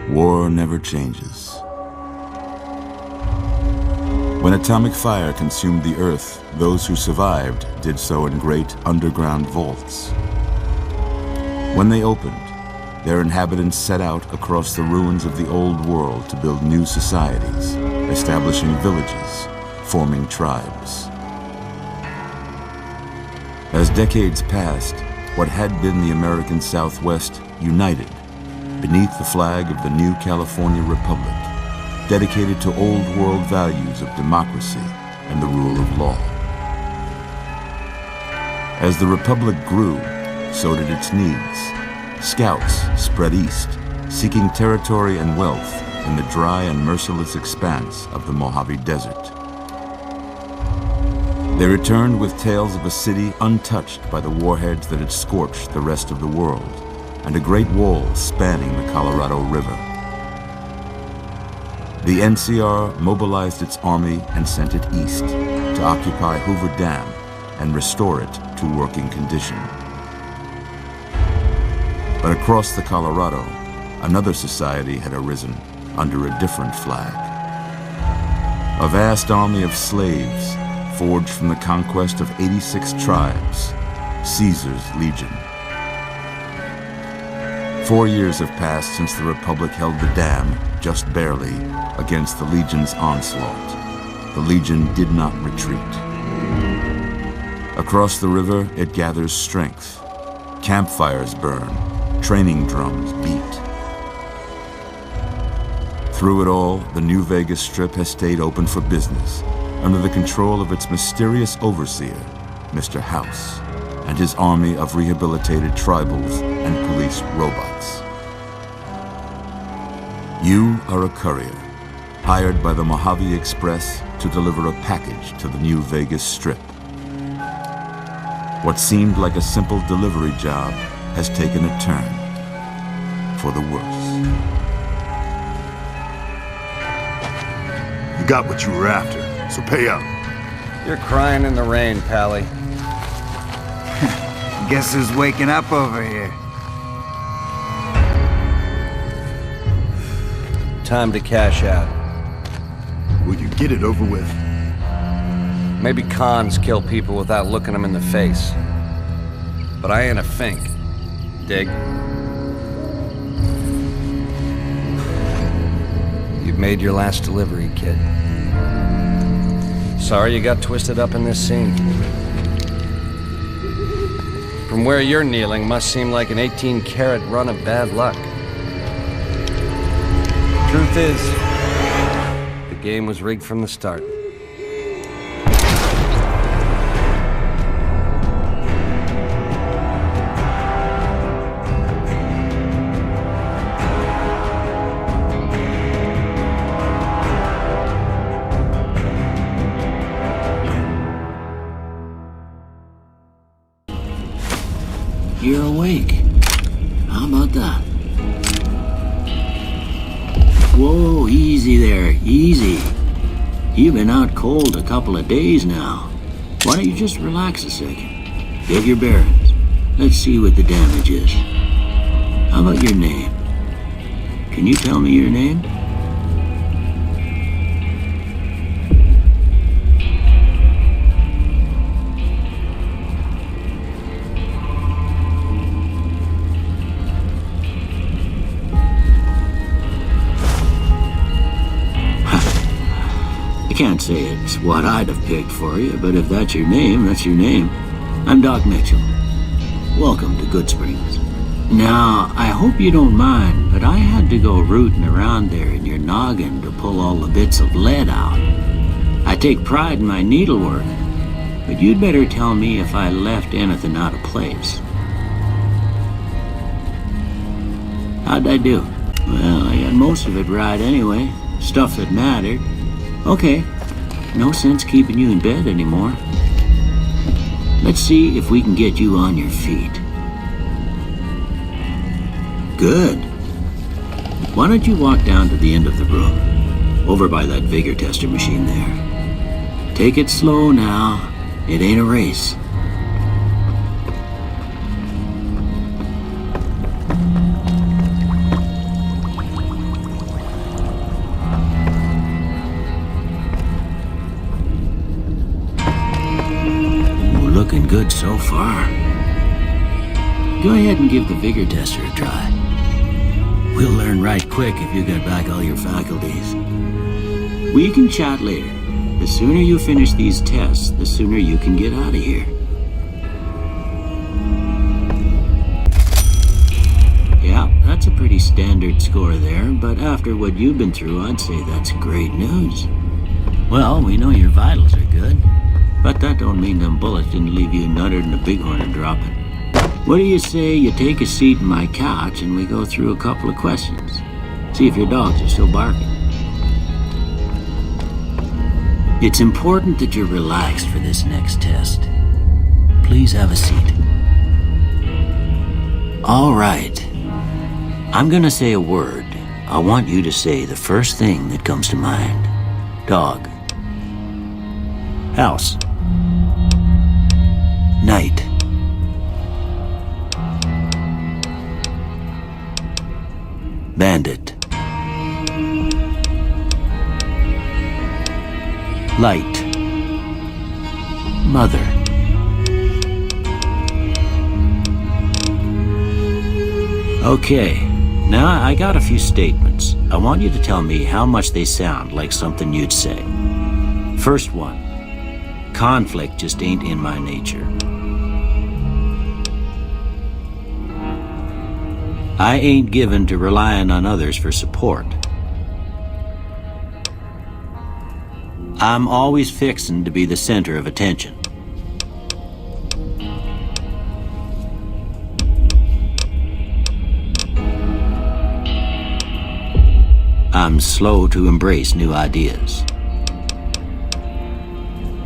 War never changes. When atomic fire consumed the Earth, those who survived did so in great underground vaults. When they opened, their inhabitants set out across the ruins of the old world to build new societies, establishing villages, forming tribes. As decades passed, what had been the American Southwest united beneath the flag of the new California Republic, dedicated to old world values of democracy and the rule of law. As the Republic grew, so did its needs. Scouts spread east, seeking territory and wealth in the dry and merciless expanse of the Mojave Desert. They returned with tales of a city untouched by the warheads that had scorched the rest of the world, and a great wall spanning the Colorado River. The NCR mobilized its army and sent it east to occupy Hoover Dam and restore it to working condition. But across the Colorado, another society had arisen under a different flag. A vast army of slaves forged from the conquest of 86 tribes, Caesar's Legion. 4 years have passed since the Republic held the dam, just barely, against the Legion's onslaught. The Legion did not retreat. Across the river, it gathers strength. Campfires burn, training drums beat. Through it all, the New Vegas Strip has stayed open for business, under the control of its mysterious overseer, Mr. House, and his army of rehabilitated tribals and police robots. You are a courier, hired by the Mojave Express to deliver a package to the New Vegas Strip. What seemed like a simple delivery job has taken a turn for the worse. You got what you were after, so pay up. You're crying in the rain, Pally. Guess who's waking up over here? Time to cash out. Will you get it over with? Maybe cons kill people without looking them in the face. But I ain't a fink. Dig? You've made your last delivery, kid. Sorry you got twisted up in this scene. From where you're kneeling must seem like an 18-carat run of bad luck. Truth is, the game was rigged from the start. You're awake. How about that? Whoa, easy there, easy. You've been out cold a couple of days now. Why don't you just relax a second? Get your bearings. Let's see what the damage is. How about your name? Can you tell me your name? I can't say it's what I'd have picked for you, but if that's your name, that's your name. I'm Doc Mitchell. Welcome to Good Springs. Now, I hope you don't mind, but I had to go rooting around there in your noggin to pull all the bits of lead out. I take pride in my needlework, but you'd better tell me if I left anything out of place. How'd I do? Well, I got most of it right anyway. Stuff that mattered. Okay, no sense keeping you in bed anymore. Let's see if we can get you on your feet. Good. Why don't you walk down to the end of the room, over by that vigor tester machine there. Take it slow now. It ain't a race. good so far. Go ahead and give the vigor tester a try. We'll learn right quick if you get back all your faculties. We can chat later. The sooner you finish these tests, the sooner you can get out of here. Yeah, that's a pretty standard score there, but after what you've been through, I'd say that's great news. Well, we know your vitals are good, but that don't mean them bullets didn't leave you nuttered and a bighorn are dropping. What do you say you take a seat in my couch and we go through a couple of questions? See if your dogs are still barking. It's important that you're relaxed for this next test. Please have a seat. All right. I'm gonna say a word. I want you to say the first thing that comes to mind. Dog. House. Night. Bandit. Light. Mother. Okay, now I got a few statements. I want you to tell me how much they sound like something you'd say. First one. Conflict just ain't in my nature. I ain't given to relying on others for support. I'm always fixin' to be the center of attention. I'm slow to embrace new ideas.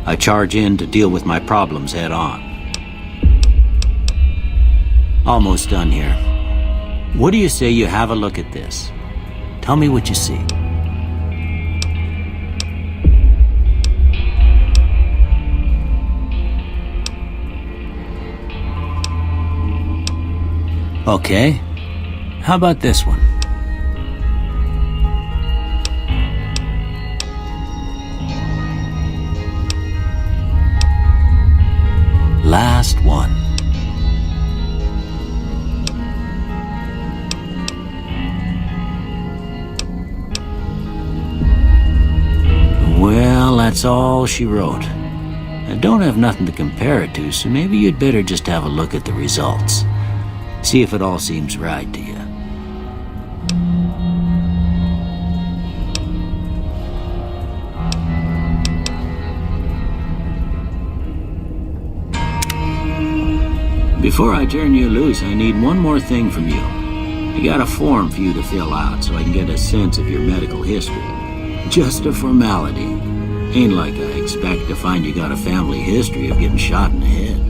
I charge in to deal with my problems head on. Almost done here. What do you say you have a look at this? Tell me what you see. Okay. How about this one? Last one. Well, that's all she wrote. I don't have nothing to compare it to, so maybe you'd better just have a look at the results. See if it all seems right to you. Before I turn you loose, I need one more thing from you. I got a form for you to fill out so I can get a sense of your medical history. Just a formality. Ain't like I expect to find you got a family history of getting shot in the head.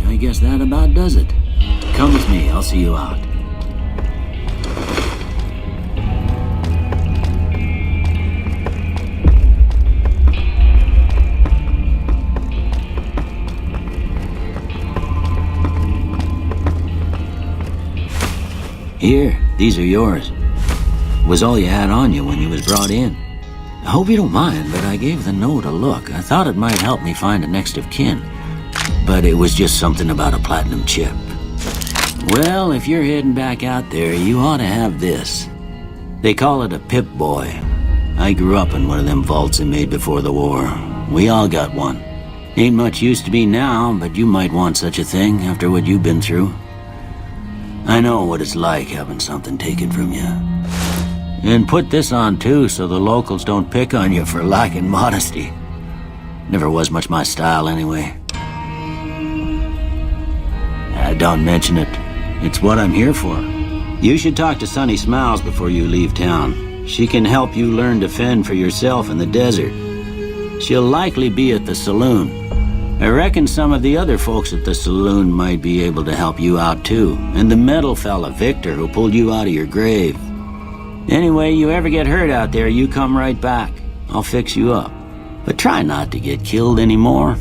I guess that about does it. Come with me, I'll see you out. Here, these are yours. Was all you had on you when you was brought in. I hope you don't mind, but I gave the note a look. I thought it might help me find a next of kin. But it was just something about a platinum chip. Well, if you're heading back out there, you ought to have this. They call it a Pip Boy. I grew up in one of them vaults they made before the war. We all got one. Ain't much use to me now, but you might want such a thing after what you've been through. I know what it's like having something taken from you. And put this on too, so the locals don't pick on you for lacking modesty. Never was much my style anyway. Don't mention it. It's what I'm here for. You should talk to Sunny Smiles before you leave town. She can help you learn to fend for yourself in the desert. She'll likely be at the saloon. I reckon some of the other folks at the saloon might be able to help you out too. And the metal fella, Victor, who pulled you out of your grave. Anyway, you ever get hurt out there, you come right back. I'll fix you up. But try not to get killed anymore.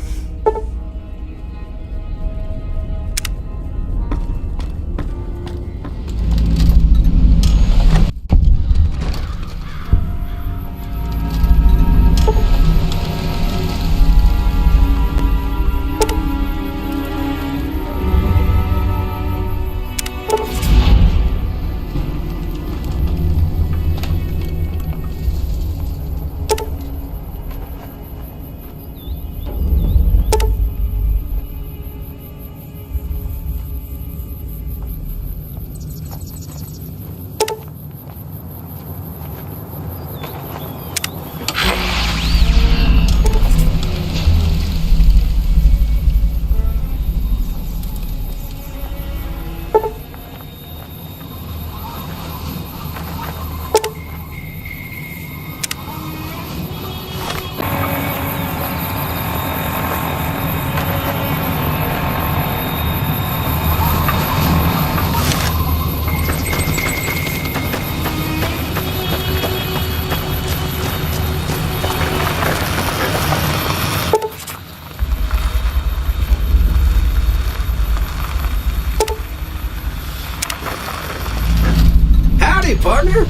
Partner,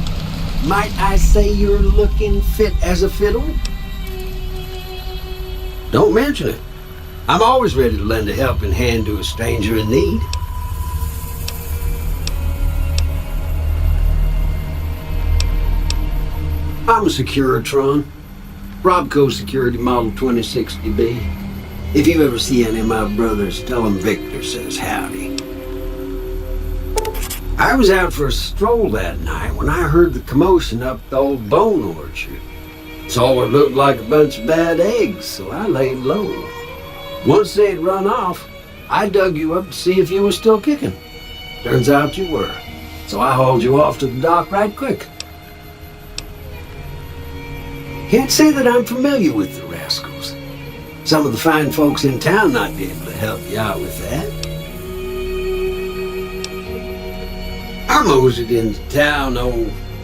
might I say you're looking fit as a fiddle? Don't mention it. I'm always ready to lend a helping hand to a stranger in need. I'm a Securitron, Robco Security Model 2060B. If you ever see any of my brothers, tell them Victor says howdy. I was out for a stroll that night when I heard the commotion up the old bone orchard. Saw what looked like a bunch of bad eggs, so I laid low. Once they'd run off, I dug you up to see if you were still kicking. Turns out you were, so I hauled you off to the dock right quick. Can't say that I'm familiar with the rascals. Some of the fine folks in town might be able to help you out with that. I moseyed into town,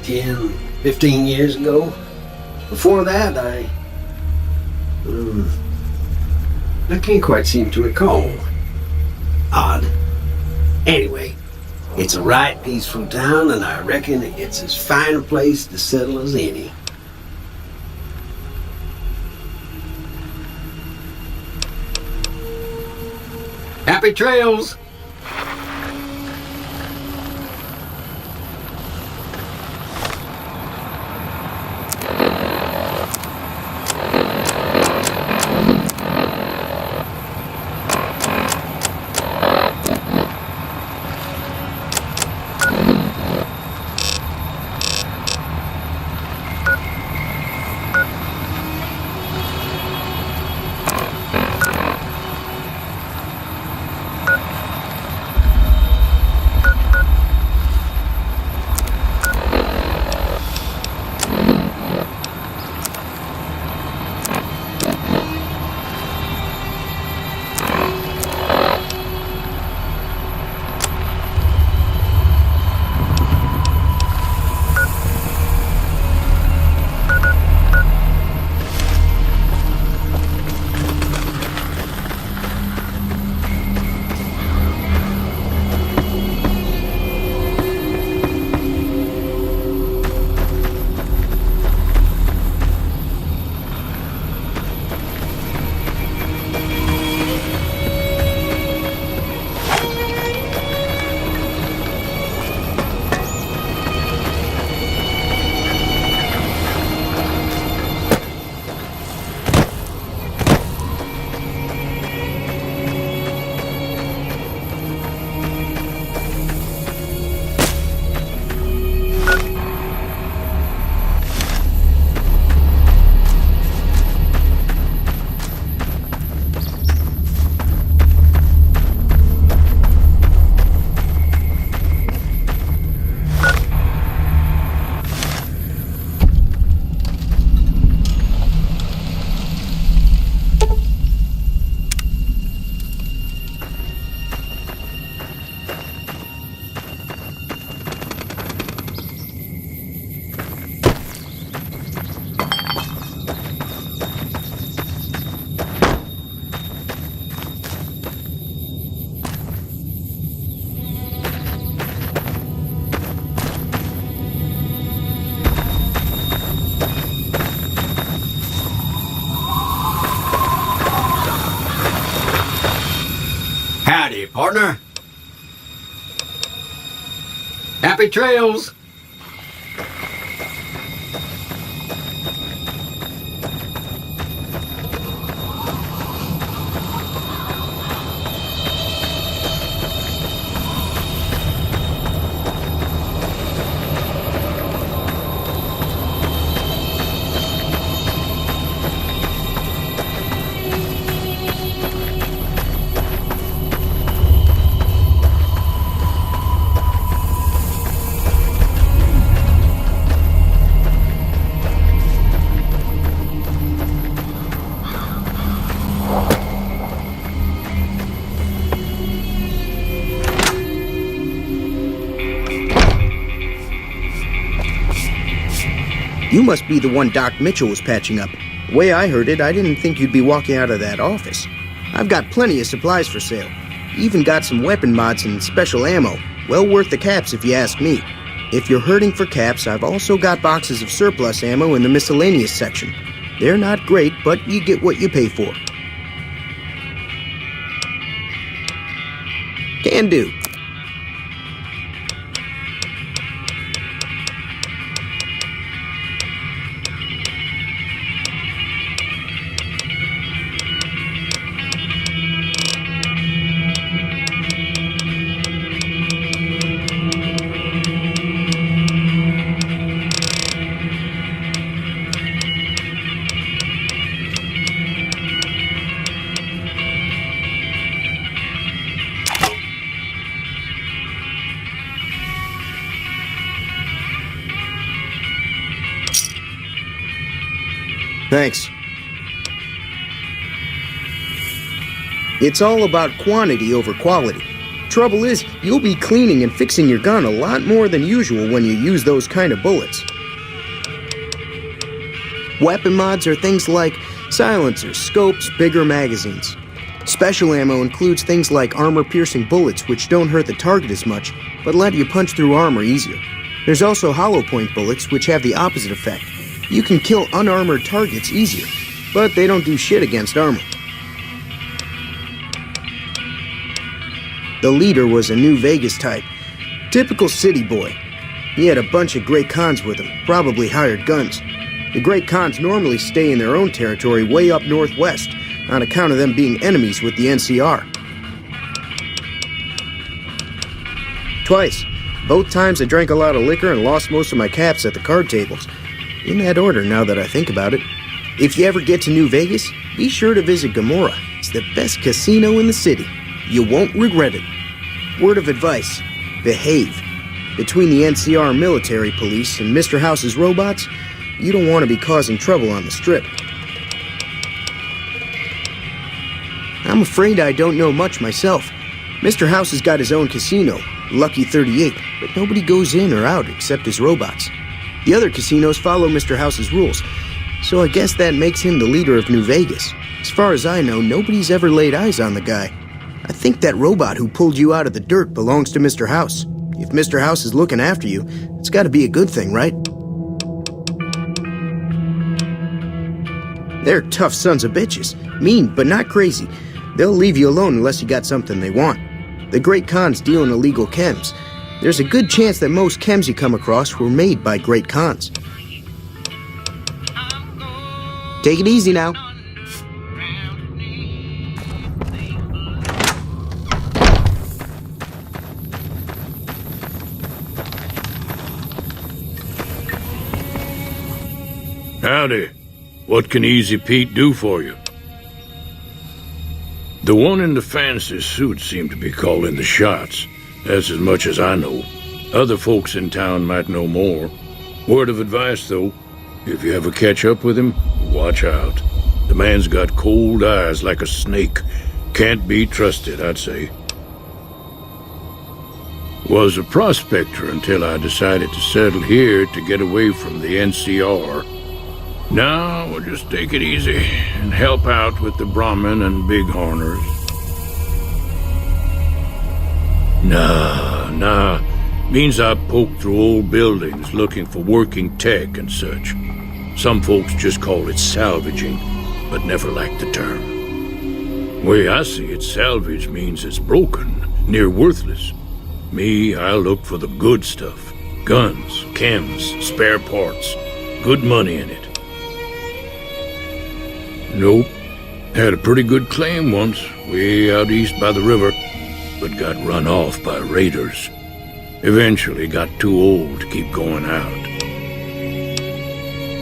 10, 15 years ago. Before that, I can't quite seem to recall. Odd. Anyway, it's a right peaceful town, and I reckon it's as fine a place to settle as any. Happy trails! Howdy, partner. Happy trails. You must be the one Doc Mitchell was patching up. The way I heard it, I didn't think you'd be walking out of that office. I've got plenty of supplies for sale. Even got some weapon mods and special ammo. Well worth the caps if you ask me. If you're hurting for caps, I've also got boxes of surplus ammo in the miscellaneous section. They're not great, but you get what you pay for. Can do. Thanks. It's all about quantity over quality. Trouble is, you'll be cleaning and fixing your gun a lot more than usual when you use those kind of bullets. Weapon mods are things like silencers, scopes, bigger magazines. Special ammo includes things like armor-piercing bullets, which don't hurt the target as much, but let you punch through armor easier. There's also hollow point bullets, which have the opposite effect. You can kill unarmored targets easier, but they don't do shit against armor. The leader was a New Vegas type. Typical city boy. He had a bunch of Great Khans with him, probably hired guns. The Great Khans normally stay in their own territory way up northwest, on account of them being enemies with the NCR. Twice. Both times I drank a lot of liquor and lost most of my caps at the card tables. In that order, now that I think about it. If you ever get to New Vegas, be sure to visit Gomorrah. It's the best casino in the city. You won't regret it. Word of advice, behave. Between the NCR military police and Mr. House's robots, you don't want to be causing trouble on the Strip. I'm afraid I don't know much myself. Mr. House has got his own casino, Lucky 38, but nobody goes in or out except his robots. The other casinos follow Mr. House's rules, so I guess that makes him the leader of New Vegas. As far as I know, nobody's ever laid eyes on the guy. I think that robot who pulled you out of the dirt belongs to Mr. House. If Mr. House is looking after you, it's got to be a good thing, right? They're tough sons of bitches. Mean, but not crazy. They'll leave you alone unless you got something they want. The Great Khans deal in illegal chems. There's a good chance that most chems you come across were made by Great Khans. Take it easy now. Howdy. What can Easy Pete do for you? The one in the fancy suit seemed to be calling the shots. That's as much as I know. Other folks in town might know more. Word of advice, though, if you ever catch up with him, watch out. The man's got cold eyes like a snake. Can't be trusted, I'd say. Was a prospector until I decided to settle here to get away from the NCR. Now we'll just take it easy and help out with the Brahmin and Bighorners. Nah. Means I poke through old buildings looking for working tech and such. Some folks just call it salvaging, but never liked the term. Way I see it, salvage means it's broken, near worthless. Me, I look for the good stuff. Guns, chems, spare parts. Good money in it. Nope. Had a pretty good claim once, way out east by the river, but got run off by raiders. Eventually got too old to keep going out.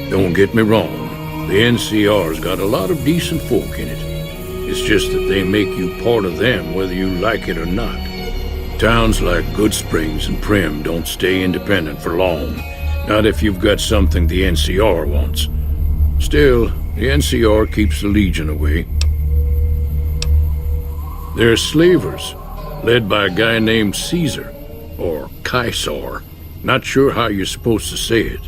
Don't get me wrong, the NCR's got a lot of decent folk in it. It's just that they make you part of them whether you like it or not. Towns like Good Springs and Prim don't stay independent for long, not if you've got something the NCR wants. Still, the NCR keeps the Legion away. They're slavers, led by a guy named Caesar, or Caesar. Not sure how you're supposed to say it.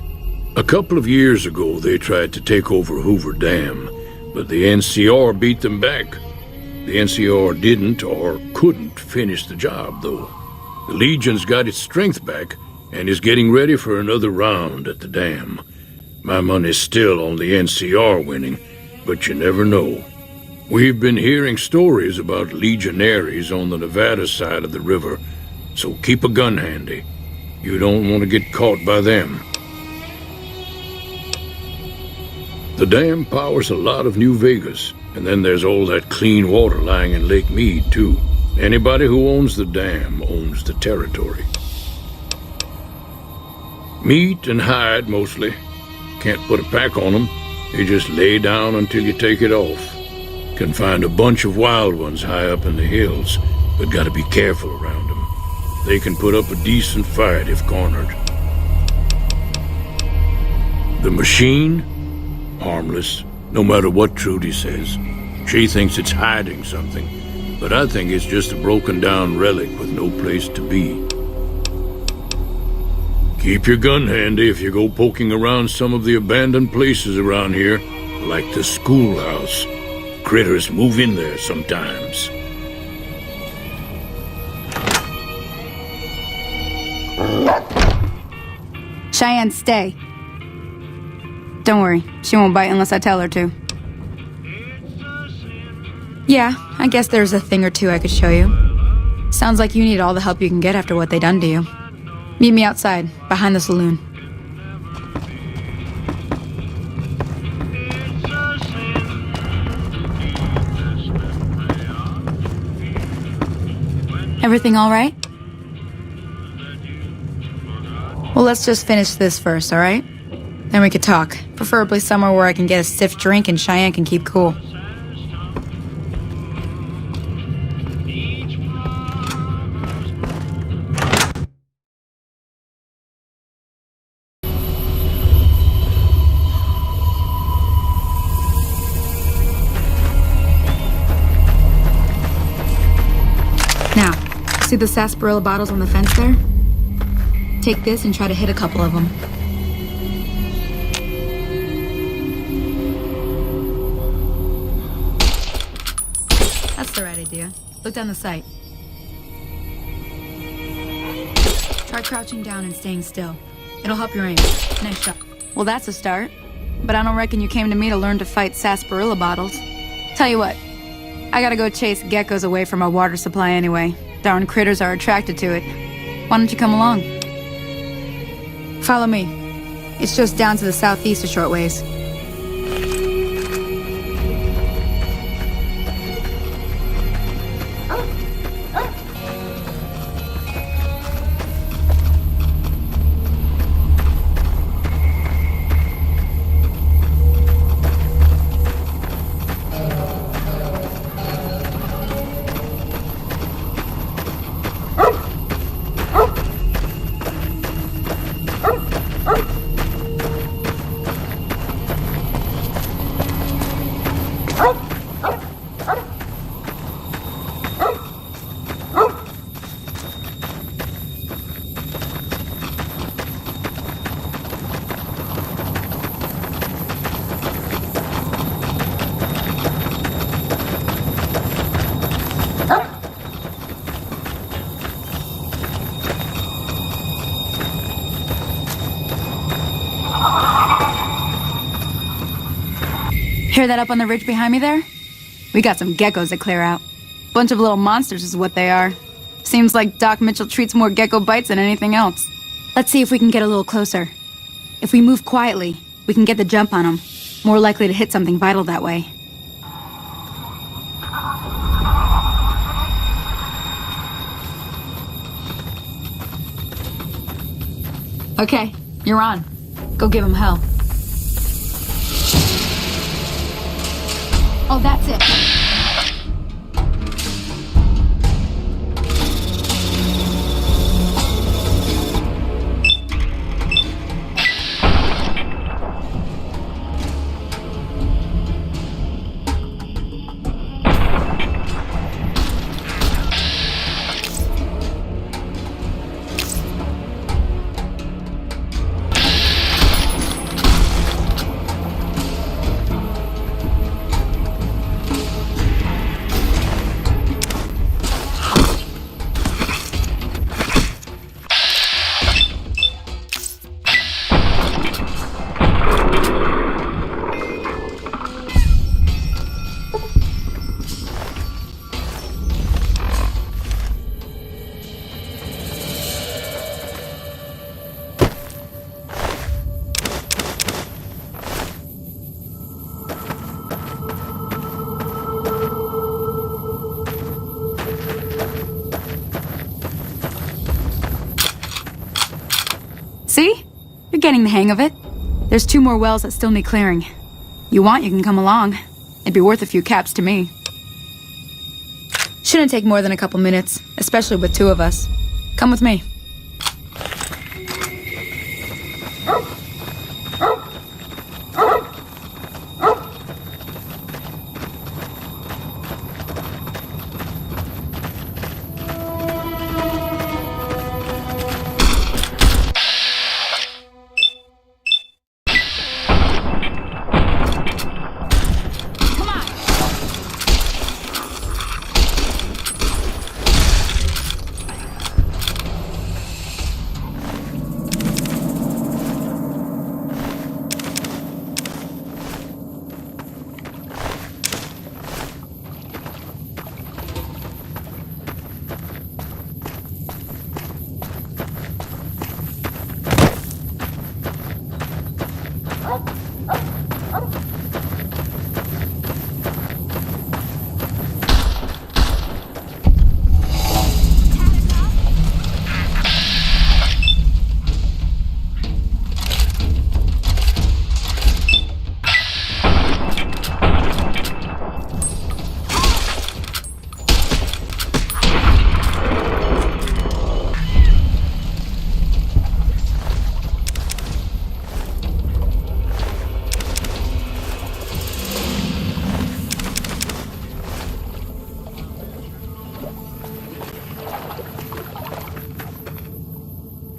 A couple of years ago, they tried to take over Hoover Dam, but the NCR beat them back. The NCR didn't or couldn't finish the job, though. The Legion's got its strength back and is getting ready for another round at the dam. My money's still on the NCR winning, but you never know. We've been hearing stories about legionaries on the Nevada side of the river, so keep a gun handy. You don't want to get caught by them. The dam powers a lot of New Vegas, and then there's all that clean water lying in Lake Mead, too. Anybody who owns the dam owns the territory. Meat and hide, mostly. Can't put a pack on them. You just lay down until you take it off. Can find a bunch of wild ones high up in the hills, but gotta be careful around them. They can put up a decent fight if cornered. The machine? Harmless, no matter what Trudy says. She thinks it's hiding something, but I think it's just a broken-down relic with no place to be. Keep your gun handy if you go poking around some of the abandoned places around here, like the schoolhouse. Critters move in there sometimes. Cheyenne, stay. Don't worry, she won't bite unless I tell her to. Yeah, I guess there's a thing or two I could show you. Sounds like you need all the help you can get after what they done to you. Meet me outside, behind the saloon. Everything all right? Well, let's just finish this first, all right? Then we could talk. Preferably somewhere where I can get a stiff drink and Cheyenne can keep cool. Now, see the sarsaparilla bottles on the fence there? Take this and try to hit a couple of them. That's the right idea. Look down the sight. Try crouching down and staying still. It'll help your aim. Nice shot. Well, that's a start. But I don't reckon you came to me to learn to fight sarsaparilla bottles. Tell you what, I gotta go chase geckos away from our water supply anyway. Darn critters are attracted to it. Why don't you come along? Follow me. It's just down to the southeast a short ways. Hear that up on the ridge behind me there? We got some geckos to clear out. Bunch of little monsters is what they are. Seems like Doc Mitchell treats more gecko bites than anything else. Let's see if we can get a little closer. If we move quietly, we can get the jump on them. More likely to hit something vital that way. Okay, you're on. Go give him hell. Oh, that's it. See? You're getting the hang of it. There's 2 more wells that still need clearing. You want, you can come along. It'd be worth a few caps to me. Shouldn't take more than a couple minutes, especially with 2 of us. Come with me.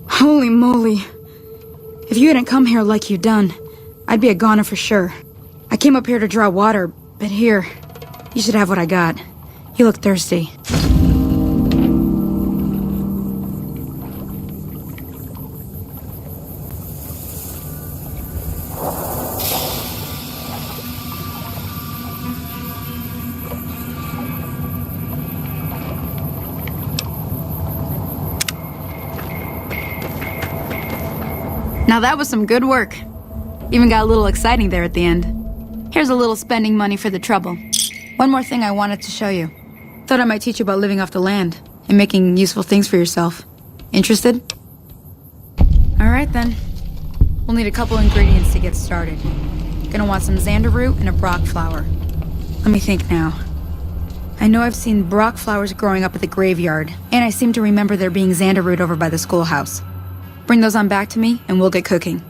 Holy moly. If you hadn't come here like you done, I'd be a goner for sure. I came up here to draw water, but here, you should have what I got. You look thirsty. Now that was some good work. Even got a little exciting there at the end. Here's a little spending money for the trouble. One more thing I wanted to show you. Thought I might teach you about living off the land and making useful things for yourself. Interested? Alright then. We'll need a couple ingredients to get started. Gonna want some xander root and a brock flower. Let me think now. I know I've seen brock flowers growing up at the graveyard, and I seem to remember there being xander root over by the schoolhouse. Bring those on back to me, and we'll get cooking.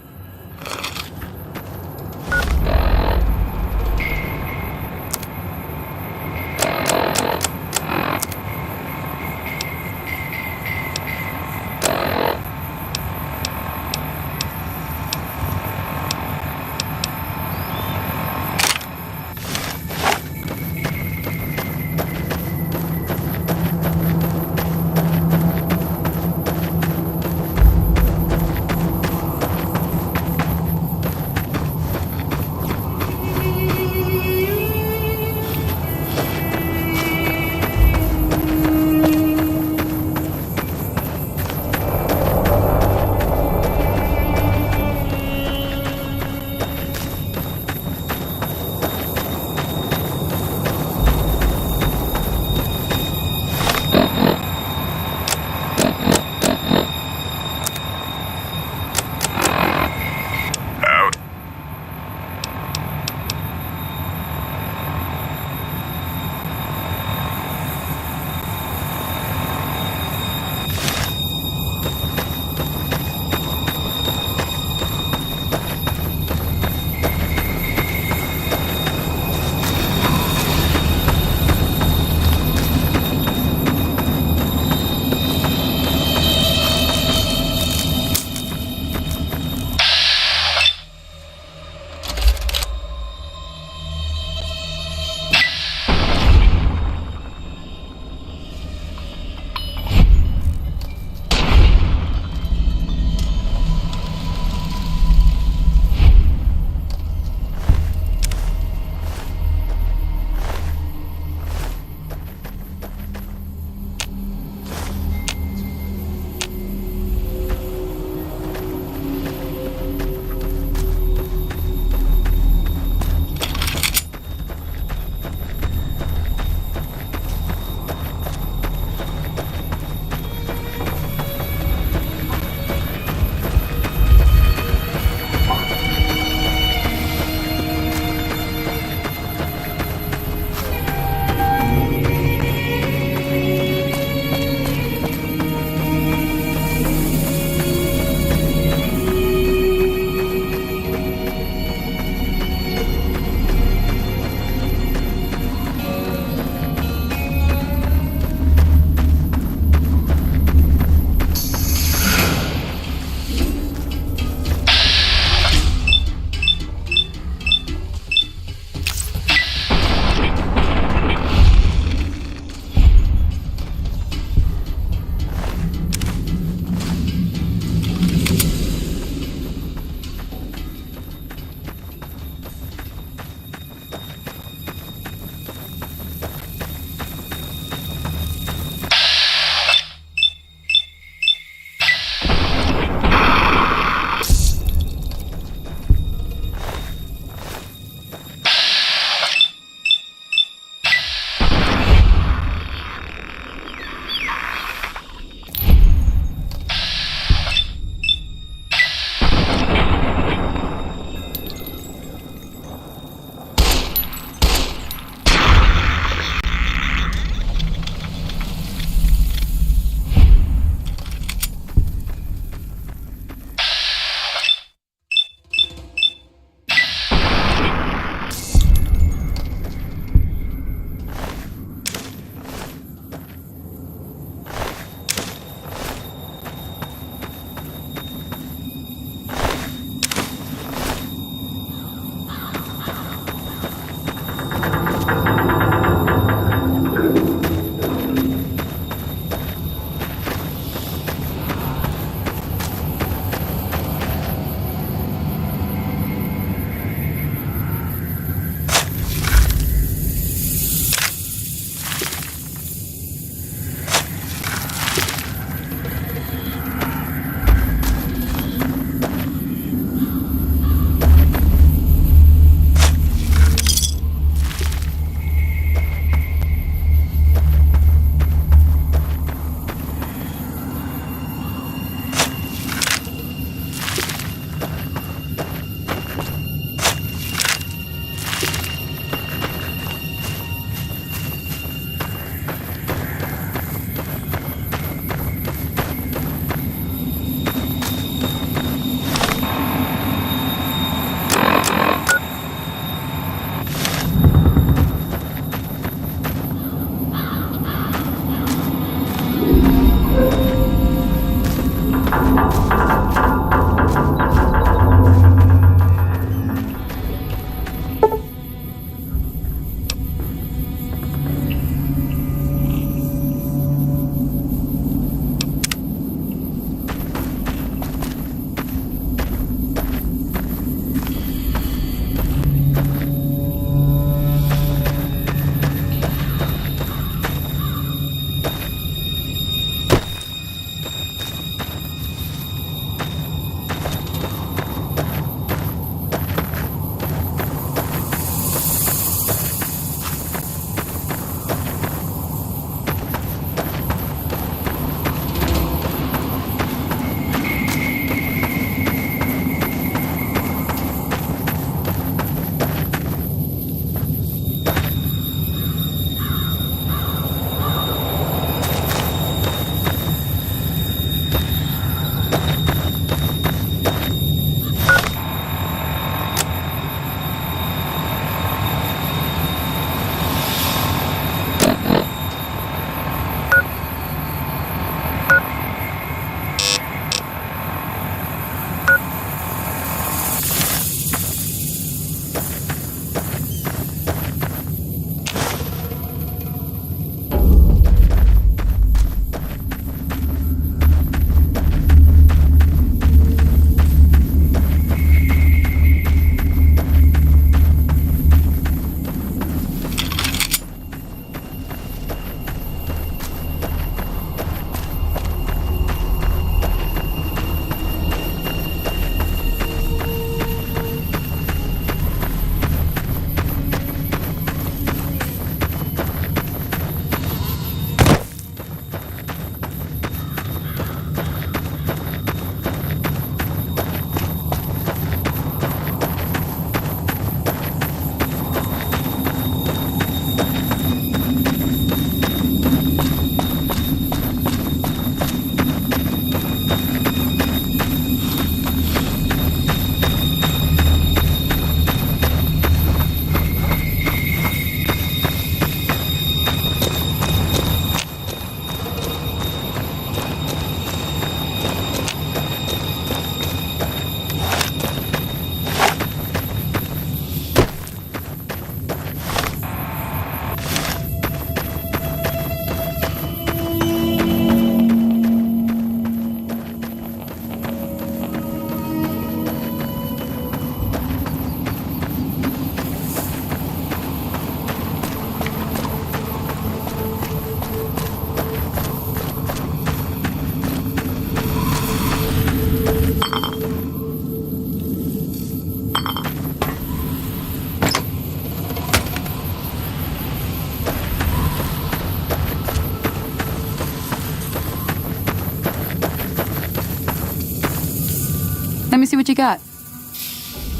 me see what you got.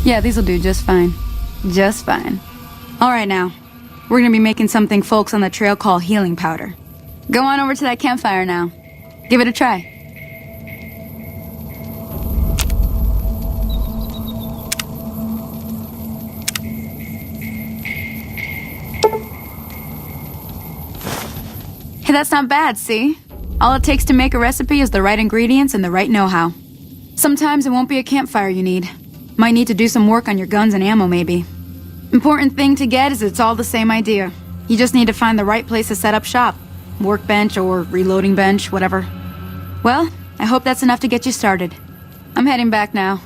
Yeah, these'll do just fine. Just fine. Alright now. We're gonna be making something folks on the trail call healing powder. Go on over to that campfire now. Give it a try. Hey, that's not bad, see? All it takes to make a recipe is the right ingredients and the right know-how. Sometimes it won't be a campfire you need. Might need to do some work on your guns and ammo, maybe. Important thing to get is it's all the same idea. You just need to find the right place to set up shop. Workbench or reloading bench, whatever. Well, I hope that's enough to get you started. I'm heading back now.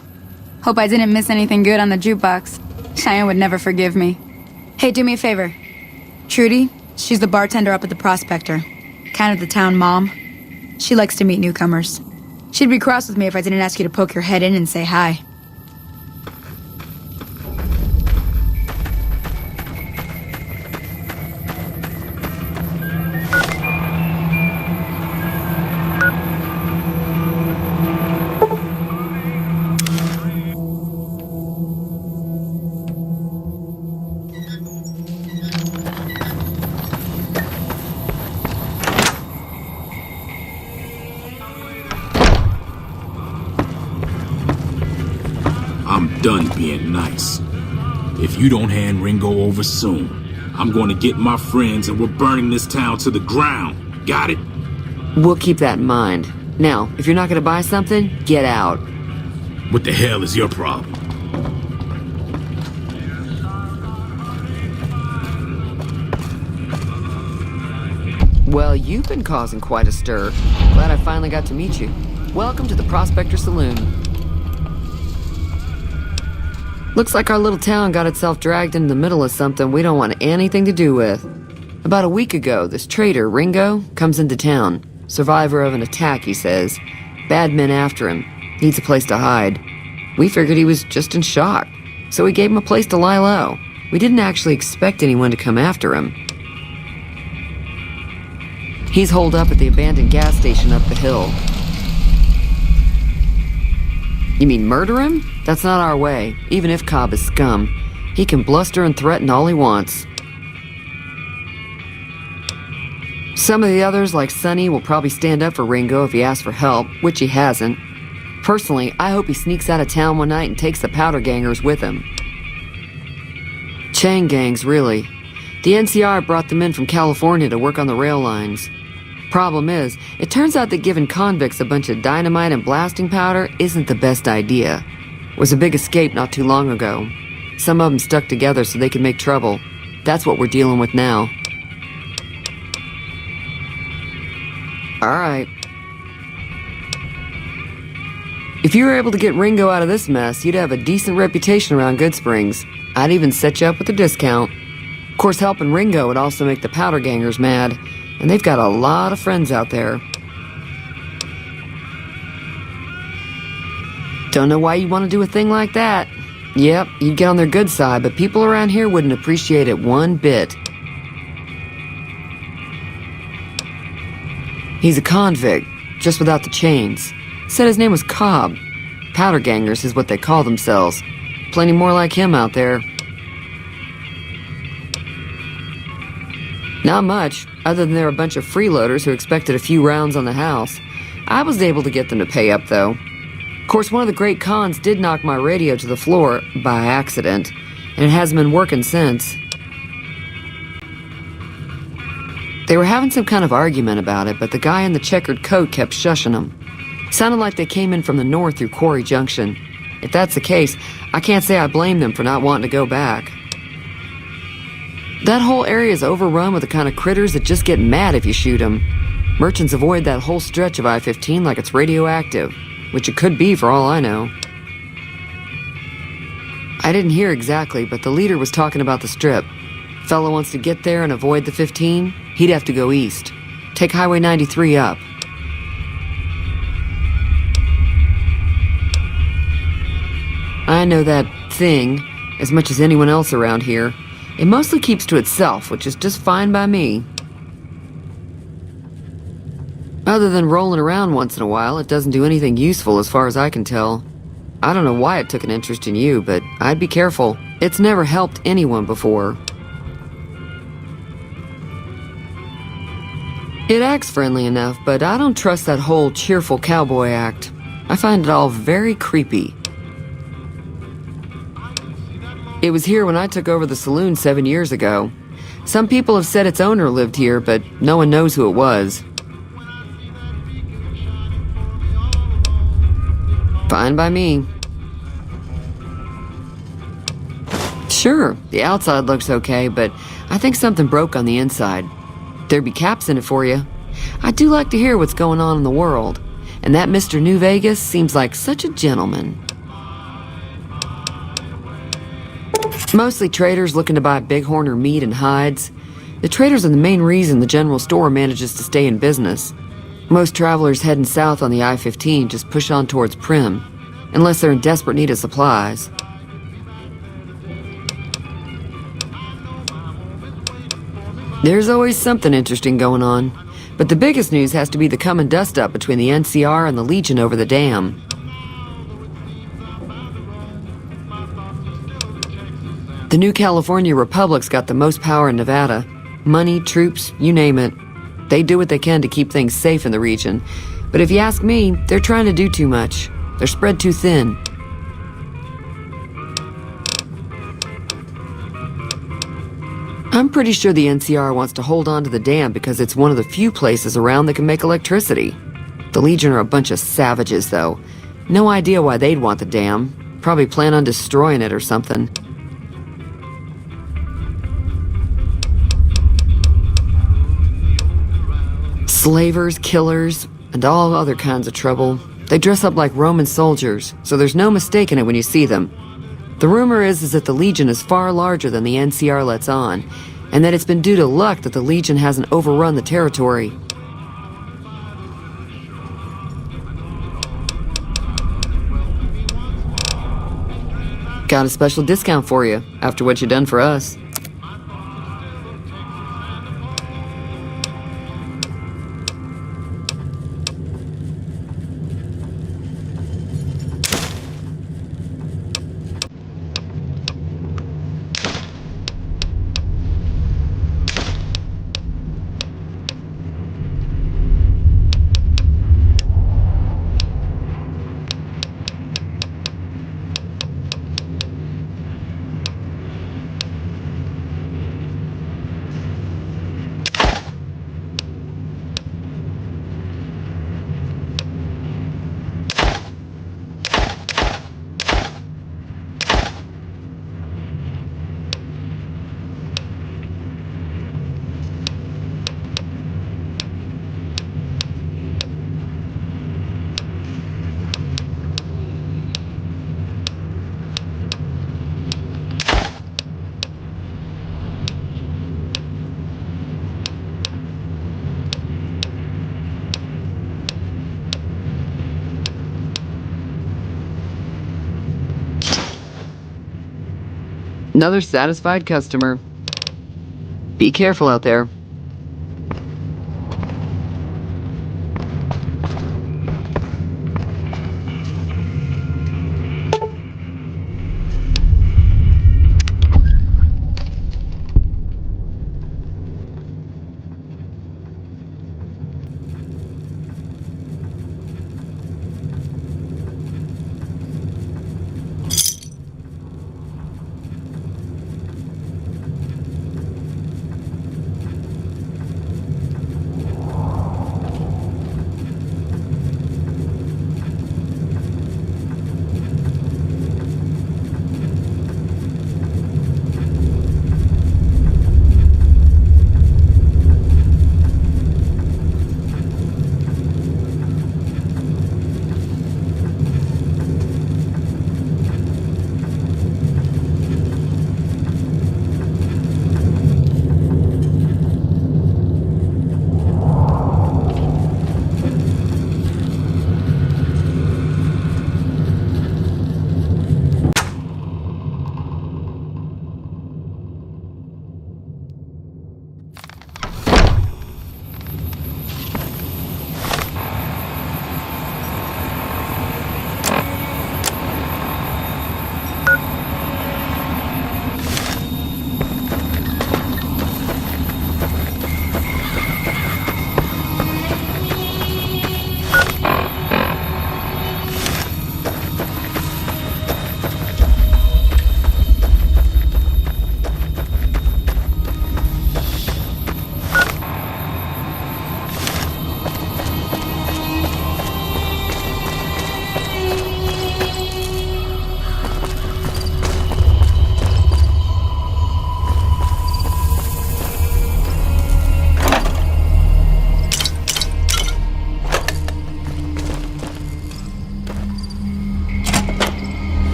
Hope I didn't miss anything good on the jukebox. Cheyenne would never forgive me. Hey, do me a favor. Trudy, she's the bartender up at the Prospector. Kind of the town mom. She likes to meet newcomers. She'd be cross with me if I didn't ask you to poke your head in and say hi. I'm done being nice. If you don't hand Ringo over soon, I'm going to get my friends and we're burning this town to the ground. Got it? We'll keep that in mind. Now, if you're not going to buy something, get out. What the hell is your problem? Well, you've been causing quite a stir. Glad I finally got to meet you. Welcome to the Prospector Saloon. Looks like our little town got itself dragged into the middle of something we don't want anything to do with. About a week ago, this traitor, Ringo, comes into town. Survivor of an attack, he says. Bad men after him. Needs a place to hide. We figured he was just in shock, so we gave him a place to lie low. We didn't actually expect anyone to come after him. He's holed up at the abandoned gas station up the hill. You mean murder him? That's not our way, even if Cobb is scum. He can bluster and threaten all he wants. Some of the others, like Sonny, will probably stand up for Ringo if he asks for help, which he hasn't. Personally, I hope he sneaks out of town one night and takes the powder gangers with him. Chain gangs, really. The NCR brought them in from California to work on the rail lines. Problem is, it turns out that giving convicts a bunch of dynamite and blasting powder isn't the best idea. It was a big escape not too long ago. Some of them stuck together so they could make trouble. That's what we're dealing with now. Alright. If you were able to get Ringo out of this mess, you'd have a decent reputation around Goodsprings. I'd even set you up with a discount. Of course, helping Ringo would also make the powder gangers mad. And they've got a lot of friends out there. Don't know why you want to do a thing like that. Yep, you'd get on their good side, but people around here wouldn't appreciate it one bit. He's a convict, just without the chains. Said his name was Cobb. Powder gangers is what they call themselves. Plenty more like him out there. Not much, other than they're a bunch of freeloaders who expected a few rounds on the house. I was able to get them to pay up, though. Of course, one of the great cons did knock my radio to the floor, by accident, and it hasn't been working since. They were having some kind of argument about it, but the guy in the checkered coat kept shushing them. Sounded like they came in from the north through Quarry Junction. If that's the case, I can't say I blame them for not wanting to go back. That whole area is overrun with the kind of critters that just get mad if you shoot them. Merchants avoid that whole stretch of I-15 like it's radioactive, which it could be for all I know. I didn't hear exactly, but the leader was talking about the strip. Fellow wants to get there and avoid the 15, he'd have to go east. Take Highway 93 up. I know that thing as much as anyone else around here. It mostly keeps to itself, which is just fine by me. Other than rolling around once in a while, it doesn't do anything useful as far as I can tell. I don't know why it took an interest in you, but I'd be careful. It's never helped anyone before. It acts friendly enough, but I don't trust that whole cheerful cowboy act. I find it all very creepy. It was here when I took over the saloon 7 years ago. Some people have said its owner lived here, but no one knows who it was. Fine by me. Sure, the outside looks okay, but I think something broke on the inside. There'd be caps in it for you. I do like to hear what's going on in the world, and that Mr. New Vegas seems like such a gentleman. Mostly traders looking to buy bighorn or meat and hides. The traders are the main reason the general store manages to stay in business. Most travelers heading south on the I-15 just push on towards Prim, unless they're in desperate need of supplies. There's always something interesting going on, but the biggest news has to be the coming dust-up between the NCR and the Legion over the dam. The new California Republic's got the most power in Nevada. Money, troops, you name it. They do what they can to keep things safe in the region. But if you ask me, they're trying to do too much. They're spread too thin. I'm pretty sure the NCR wants to hold on to the dam because it's one of the few places around that can make electricity. The Legion are a bunch of savages, though. No idea why they'd want the dam. Probably plan on destroying it or something. Slavers, killers, and all other kinds of trouble. They dress up like Roman soldiers, so there's no mistaking it when you see them. The rumor is that the Legion is far larger than the NCR lets on, and that it's been due to luck that the Legion hasn't overrun the territory. Got a special discount for you, after what you've done for us. Another satisfied customer. Be careful out there.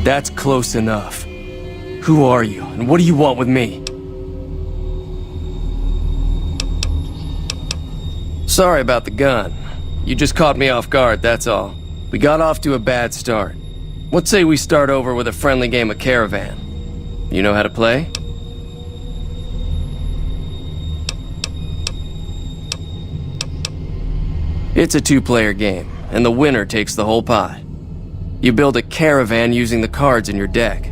That's close enough. Who are you, and what do you want with me? Sorry about the gun. You just caught me off guard, that's all. We got off to a bad start. What say we start over with a friendly game of Caravan? You know how to play? It's a two-player game, and the winner takes the whole pot. You build a caravan using the cards in your deck.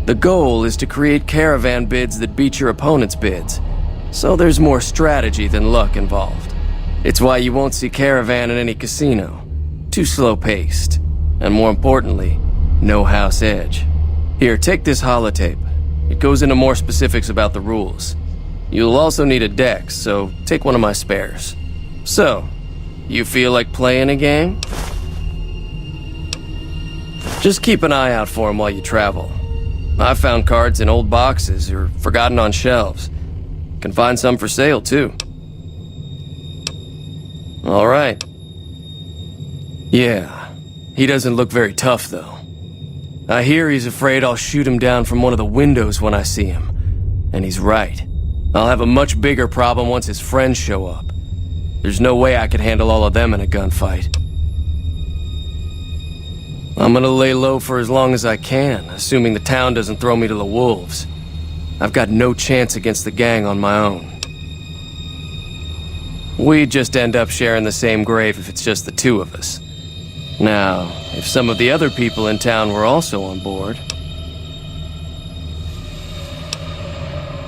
The goal is to create caravan bids that beat your opponent's bids, so there's more strategy than luck involved. It's why you won't see Caravan in any casino. Too slow-paced. And more importantly, no house edge. Here, take this holotape. It goes into more specifics about the rules. You'll also need a deck, so take one of my spares. So, you feel like playing a game? Just keep an eye out for them while you travel. I've found cards in old boxes or forgotten on shelves. Can find some for sale, too. All right. Yeah, he doesn't look very tough, though. I hear he's afraid I'll shoot him down from one of the windows when I see him. And he's right. I'll have a much bigger problem once his friends show up. There's no way I could handle all of them in a gunfight. I'm gonna lay low for as long as I can, assuming the town doesn't throw me to the wolves. I've got no chance against the gang on my own. We'd just end up sharing the same grave if it's just the two of us. Now, if some of the other people in town were also on board...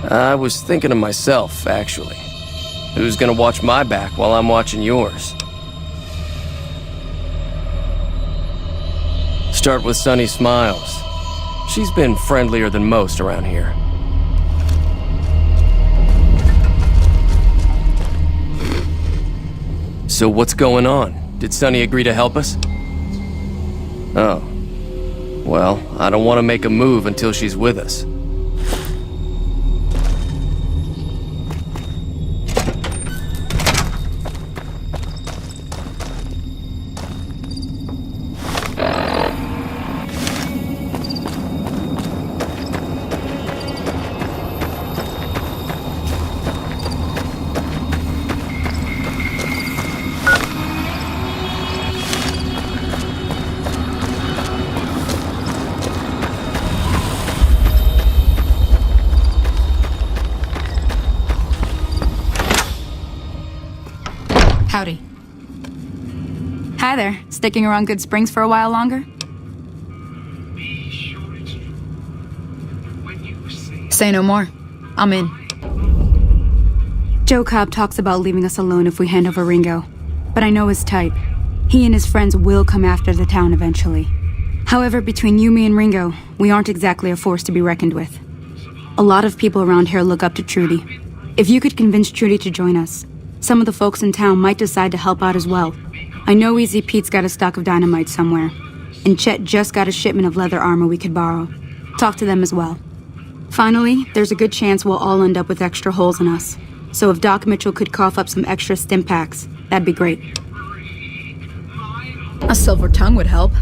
I was thinking of myself, actually. Who's gonna watch my back while I'm watching yours? Start with Sunny Smiles. She's been friendlier than most around here. So what's going on? Did Sunny agree to help us? Oh. Well, I don't want to make a move until she's with us. Howdy. Hi there. Sticking around Good Springs for a while longer? Say no more. I'm in. Joe Cobb talks about leaving us alone if we hand over Ringo, but I know his type. He and his friends will come after the town eventually. However, between you, me, and Ringo, we aren't exactly a force to be reckoned with. A lot of people around here look up to Trudy. If you could convince Trudy to join us, some of the folks in town might decide to help out as well. I know Easy Pete's got a stock of dynamite somewhere, and Chet just got a shipment of leather armor we could borrow. Talk to them as well. Finally, there's a good chance we'll all end up with extra holes in us. So if Doc Mitchell could cough up some extra stim packs, that'd be great. A silver tongue would help.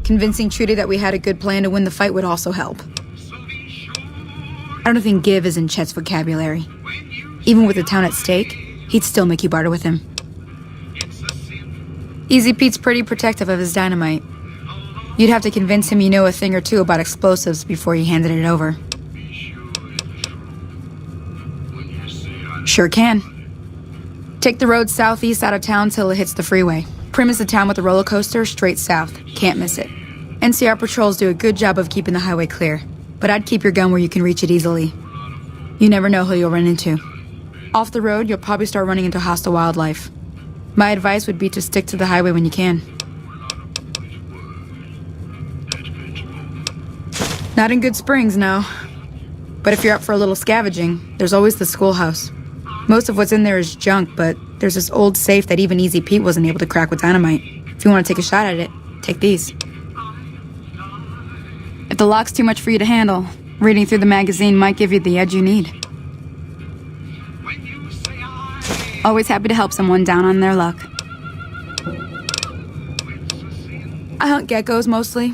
Convincing Trudy that we had a good plan to win the fight would also help. I don't think give is in Chet's vocabulary. Even with the town at stake, he'd still make you barter with him. Easy Pete's pretty protective of his dynamite. You'd have to convince him you know a thing or two about explosives before you handed it over. Sure can. Take the road southeast out of town till it hits the freeway. Prim is the town with the roller coaster, straight south. Can't miss it. NCR patrols do a good job of keeping the highway clear, but I'd keep your gun where you can reach it easily. You never know who you'll run into. Off the road, you'll probably start running into hostile wildlife. My advice would be to stick to the highway when you can. Not in Good Springs, no. But if you're up for a little scavenging, there's always the schoolhouse. Most of what's in there is junk, but there's this old safe that even Easy Pete wasn't able to crack with dynamite. If you want to take a shot at it, take these. If the lock's too much for you to handle, reading through the magazine might give you the edge you need. Always happy to help someone down on their luck. I hunt geckos mostly.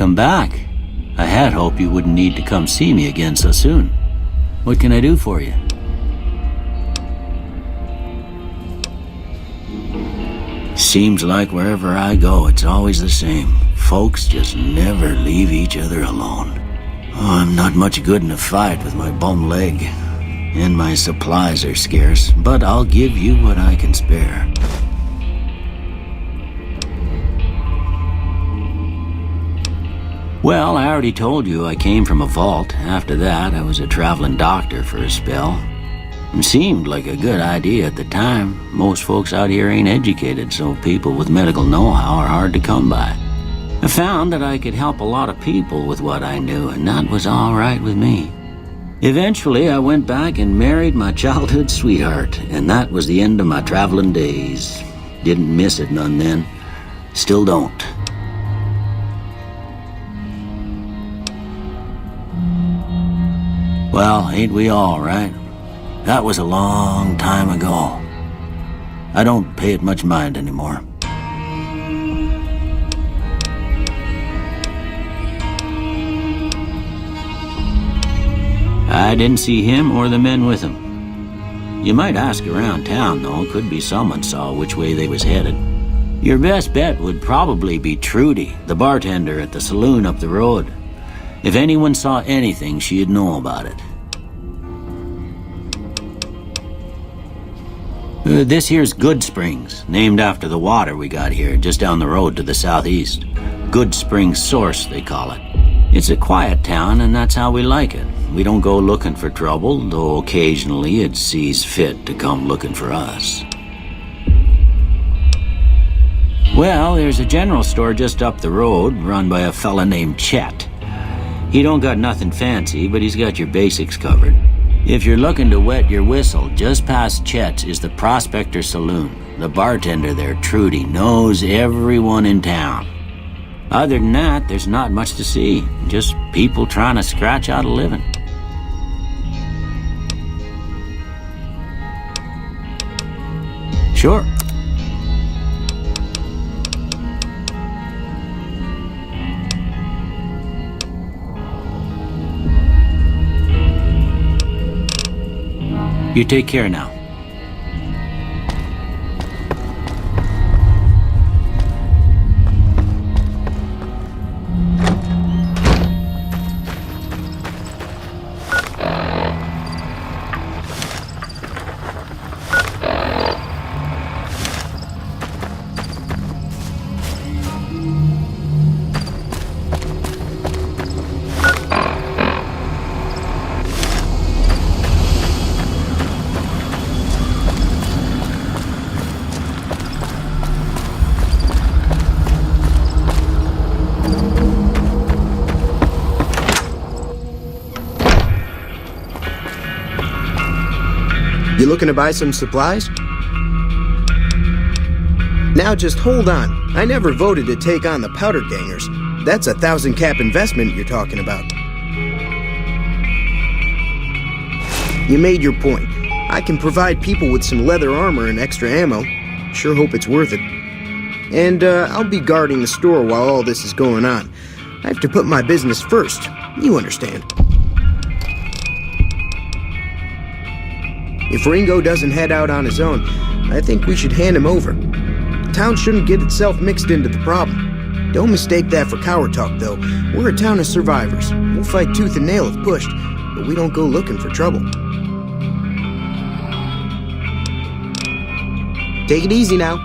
Welcome back. I had hoped you wouldn't need to come see me again so soon. What can I do for you? Seems like wherever I go, it's always the same. Folks just never leave each other alone. Oh, I'm not much good in a fight with my bum leg. And my supplies are scarce, but I'll give you what I can spare. Well, I already told you I came from a vault. After that, I was a traveling doctor for a spell. It seemed like a good idea at the time. Most folks out here ain't educated, so people with medical know-how are hard to come by. I found that I could help a lot of people with what I knew, and that was all right with me. Eventually, I went back and married my childhood sweetheart, and that was the end of my traveling days. Didn't miss it none then. Still don't. Well, ain't we all, right? That was a long time ago. I don't pay it much mind anymore. I didn't see him or the men with him. You might ask around town, though. Could be someone saw which way they was headed. Your best bet would probably be Trudy, the bartender at the saloon up the road. If anyone saw anything, she'd know about it. This here's Good Springs, named after the water we got here, just down the road to the southeast. Good Springs Source, they call it. It's a quiet town, and that's how we like it. We don't go looking for trouble, though occasionally it sees fit to come looking for us. Well, there's a general store just up the road, run by a fella named Chet. He don't got nothing fancy, but he's got your basics covered. If you're looking to wet your whistle, just past Chet's is the Prospector Saloon. The bartender there, Trudy, knows everyone in town. Other than that, there's not much to see. Just people trying to scratch out a living. Sure. You take care now. You looking to buy some supplies? Now just hold on. I never voted to take on the powder gangers. That's a 1,000-cap investment you're talking about. You made your point. I can provide people with some leather armor and extra ammo. Sure hope it's worth it. And I'll be guarding the store while all this is going on. I have to put my business first. You understand. If Ringo doesn't head out on his own, I think we should hand him over. The town shouldn't get itself mixed into the problem. Don't mistake that for coward talk, though. We're a town of survivors. We'll fight tooth and nail if pushed, but we don't go looking for trouble. Take it easy now.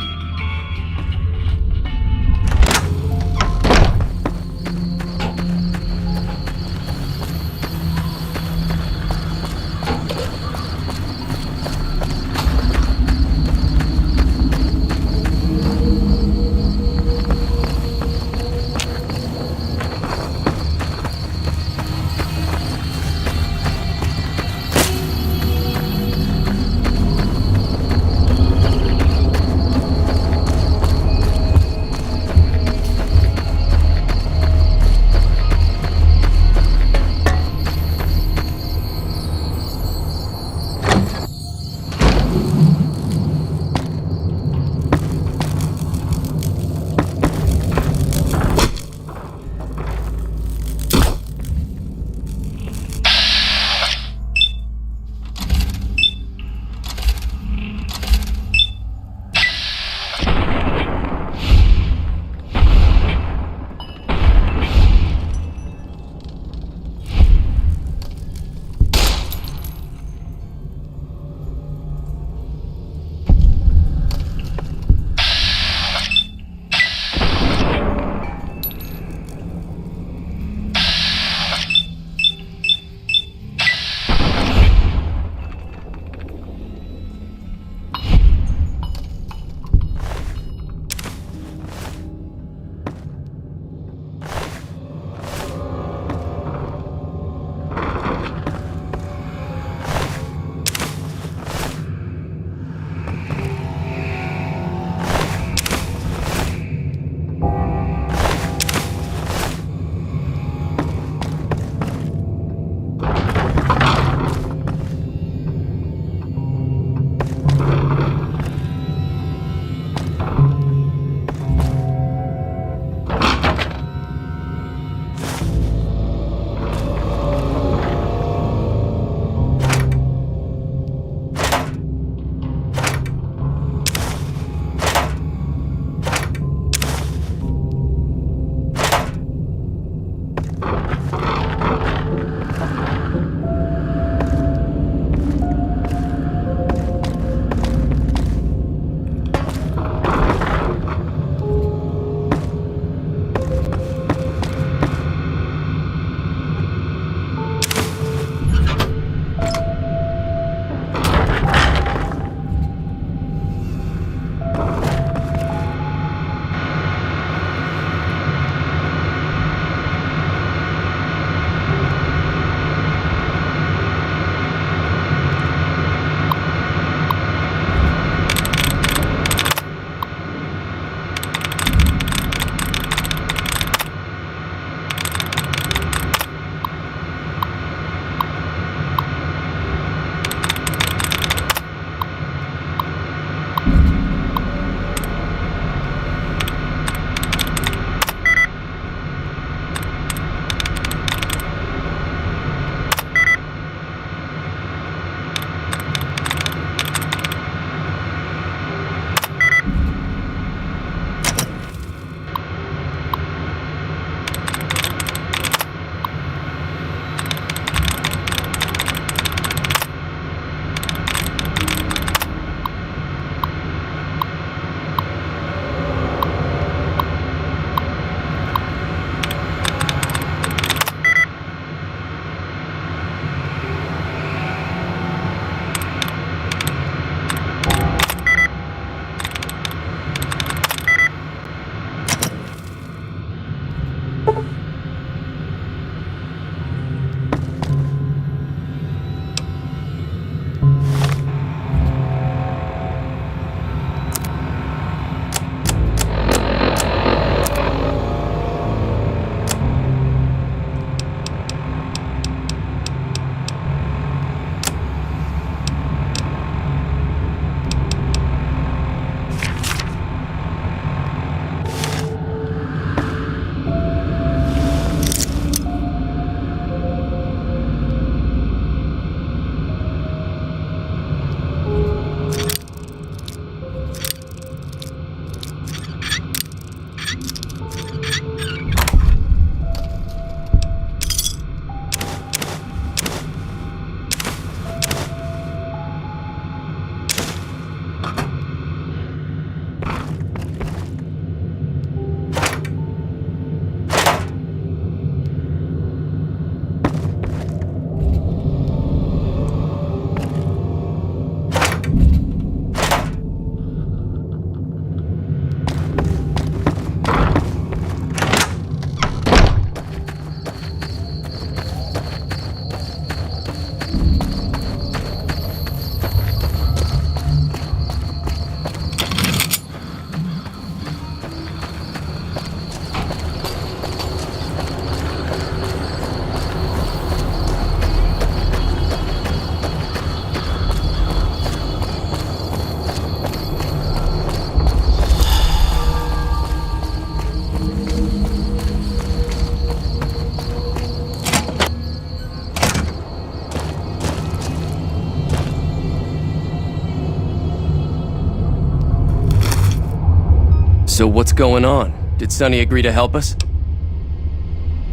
So what's going on? Did Sonny agree to help us?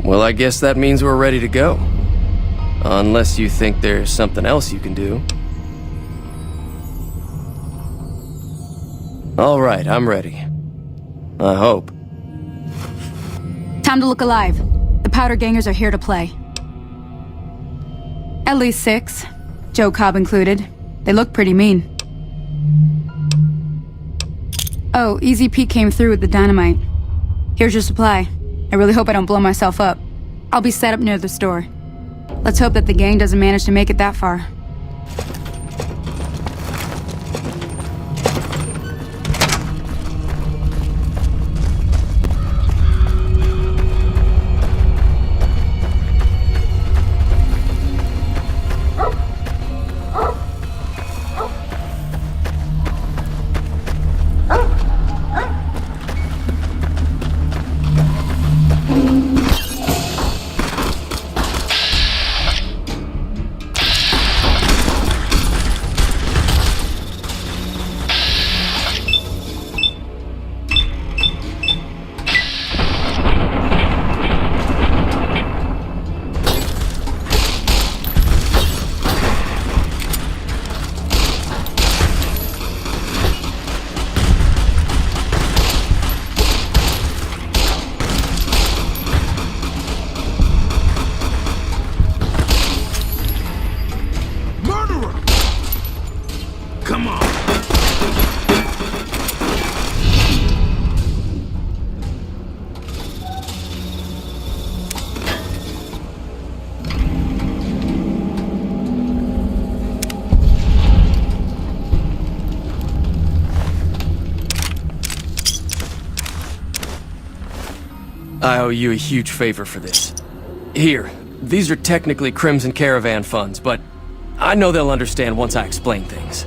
Well, I guess that means we're ready to go. Unless you think there's something else you can do. All right, I'm ready. I hope. Time to look alive. The powder gangers are here to play. At least 6, Joe Cobb included. They look pretty mean. Oh, Easy Pete came through with the dynamite. Here's your supply. I really hope I don't blow myself up. I'll be set up near the store. Let's hope that the gang doesn't manage to make it that far. I owe you a huge favor for this. Here, these are technically Crimson Caravan funds, but I know they'll understand once I explain things.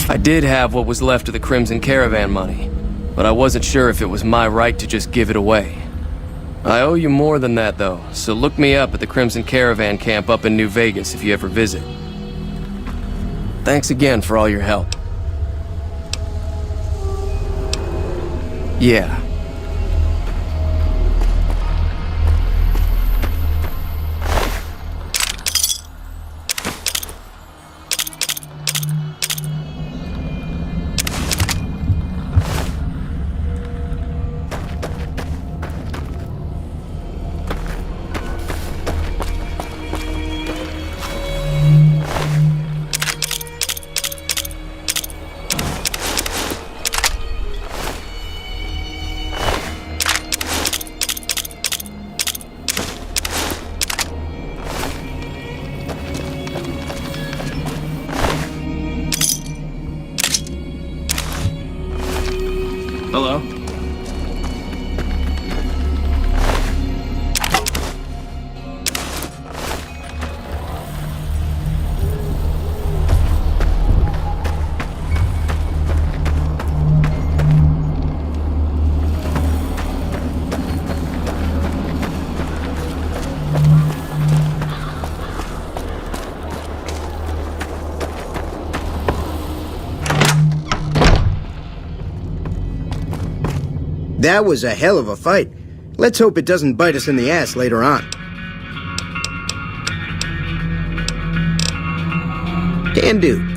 I did have what was left of the Crimson Caravan money, but I wasn't sure if it was my right to just give it away. I owe you more than that, though, so look me up at the Crimson Caravan camp up in New Vegas if you ever visit. Thanks again for all your help. Yeah. Hello? That was a hell of a fight. Let's hope it doesn't bite us in the ass later on. Can do.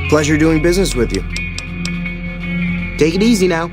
Pleasure doing business with you. Take it easy now.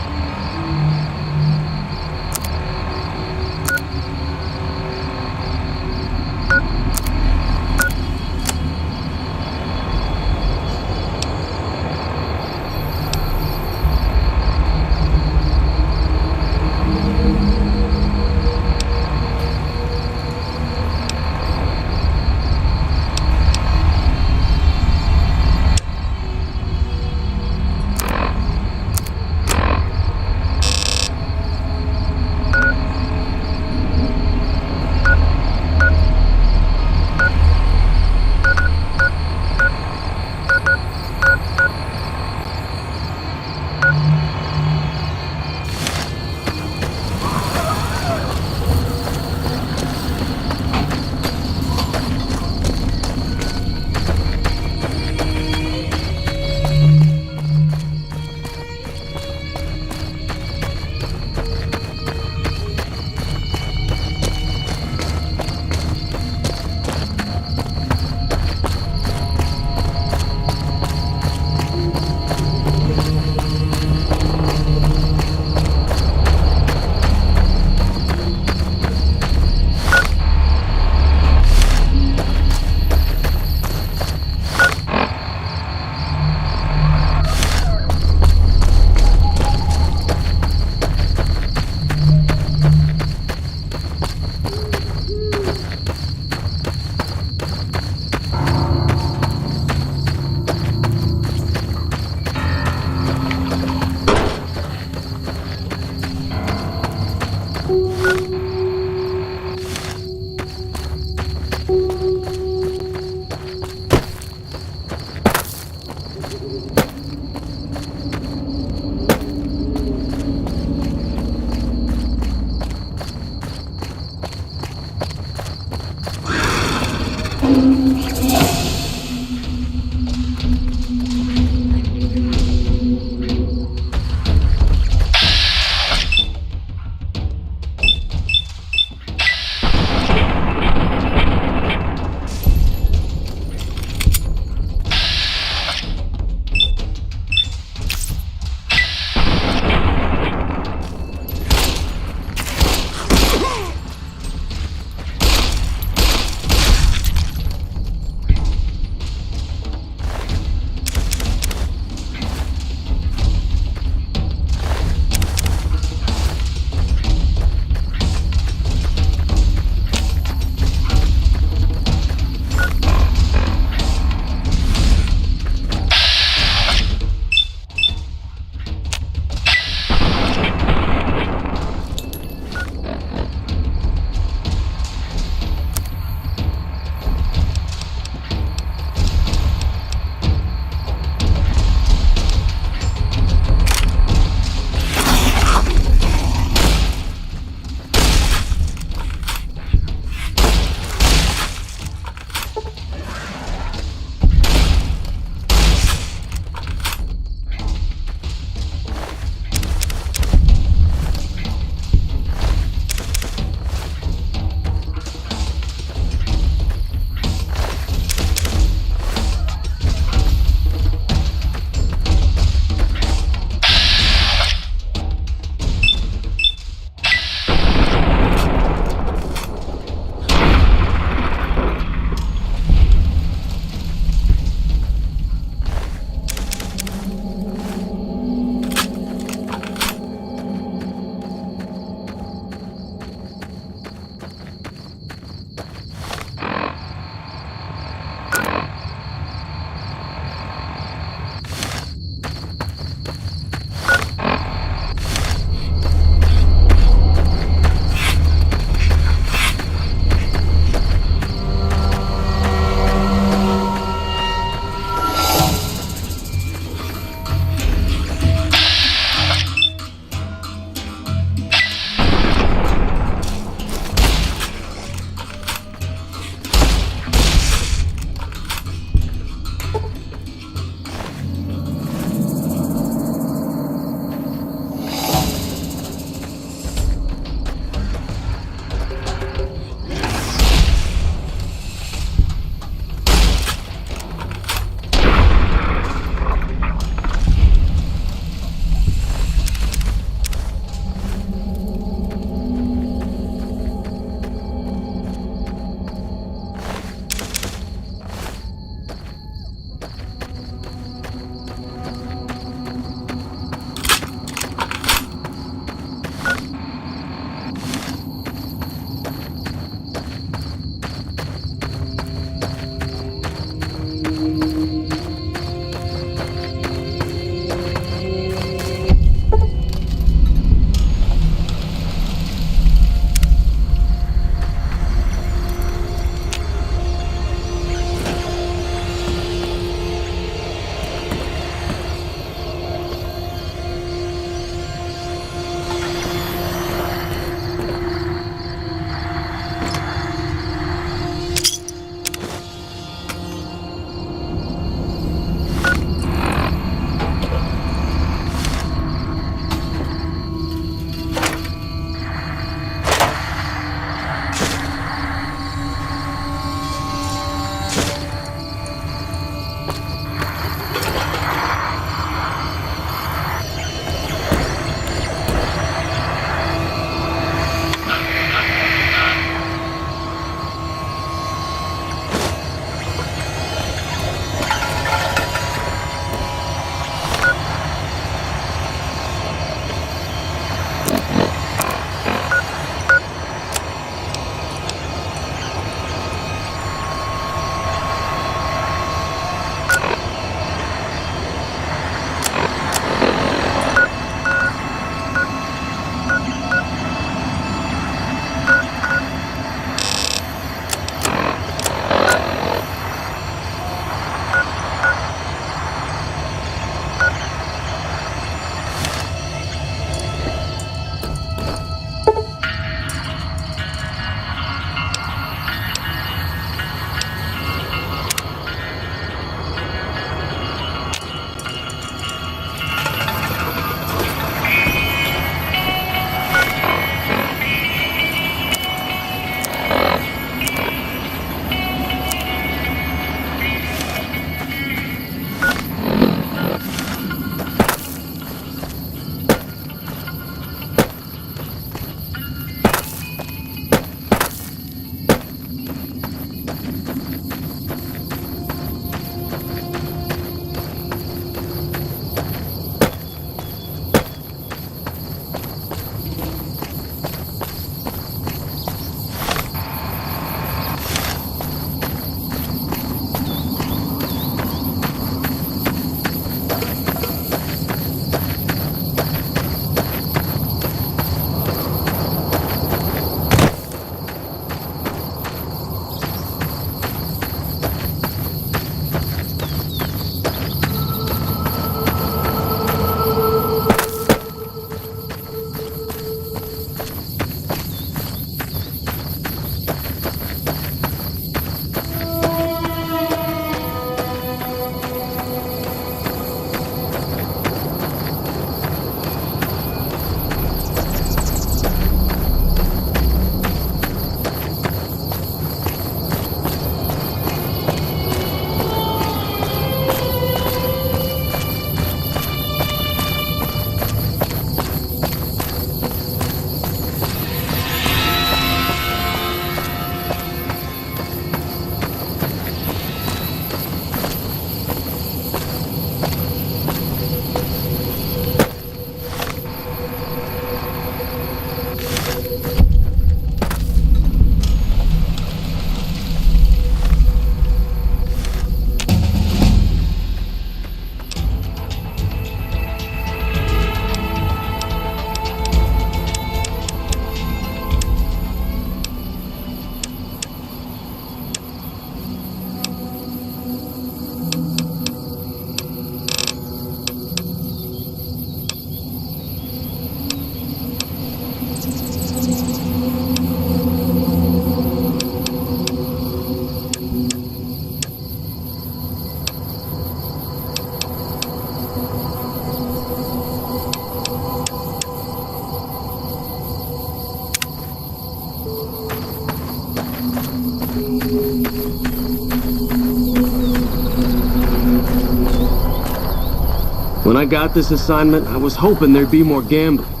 When I got this assignment, I was hoping there'd be more gambling.